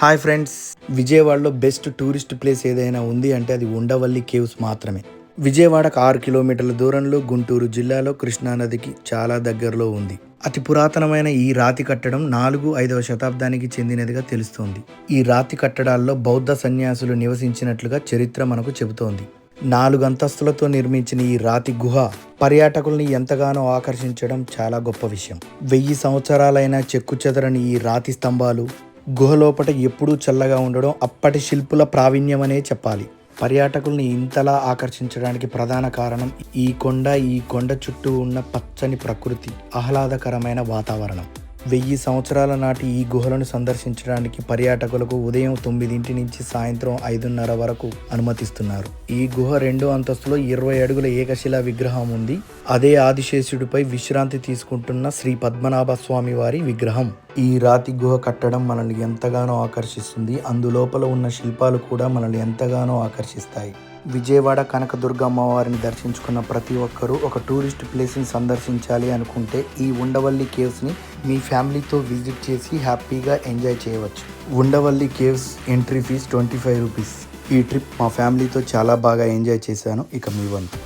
Hi friends, విజయవాడలో best tourist place ఏదైనా ఉంది అంటే అది ఉండవల్లి కేవ్స్ మాత్రమే. విజయవాడకు 6 కిలోమీటర్ల దూరంలో గుంటూరు జిల్లాలో కృష్ణానదికి చాలా దగ్గరలో ఉంది. అతి పురాతనమైన ఈ రాతి కట్టడం 4-5వ శతాబ్దానికి చెందినదిగా తెలుస్తోంది. ఈ రాతి కట్టడాల్లో బౌద్ధ సన్యాసులు నివసించినట్లుగా చరిత్ర మనకు చెబుతోంది. 4 అంతస్తులతో నిర్మించిన ఈ రాతి గుహ పర్యాటకుల్ని ఎంతగానో ఆకర్షించడం చాలా గొప్ప విషయం. 1000 సంవత్సరాలైన చెక్కుచెదరని ఈ రాతి స్తంభాలు, గుహలోపట ఎప్పుడూ చల్లగా ఉండడం అప్పటి శిల్పుల ప్రావీణ్యమనే చెప్పాలి. పర్యాటకుల్ని ఇంతలా ఆకర్షించడానికి ప్రధాన కారణం ఈ కొండ చుట్టూ ఉన్న పచ్చని ప్రకృతి, ఆహ్లాదకరమైన వాతావరణం. 1000 సంవత్సరాల నాటి ఈ గుహలను సందర్శించడానికి పర్యాటకులకు ఉదయం 9 నుంచి సాయంత్రం 5:30 వరకు అనుమతిస్తున్నారు. ఈ గుహ 2వ అంతస్తులో 20 అడుగుల ఏకశిలా విగ్రహం ఉంది. అదే ఆదిశేషుడిపై విశ్రాంతి తీసుకుంటున్న శ్రీ పద్మనాభ స్వామి వారి విగ్రహం. ఈ రాతి గుహ కట్టడం మనల్ని ఎంతగానో ఆకర్షిస్తుంది. అందులోపల ఉన్న శిల్పాలు కూడా మనల్ని ఎంతగానో ఆకర్షిస్తాయి. విజయవాడ కనకదుర్గ అమ్మవారిని దర్శించుకున్న ప్రతి ఒక్కరూ ఒక టూరిస్ట్ ప్లేస్ని సందర్శించాలి అనుకుంటే ఈ ఉండవల్లి కేవ్స్ని మీ ఫ్యామిలీతో విజిట్ చేసి హ్యాపీగా ఎంజాయ్ చేయవచ్చు. Undavalli caves entry fees 25 rupees. ఈ ట్రిప్ మా ఫ్యామిలీతో చాలా బాగా ఎంజాయ్ చేశాను. ఇక మీ వంతు.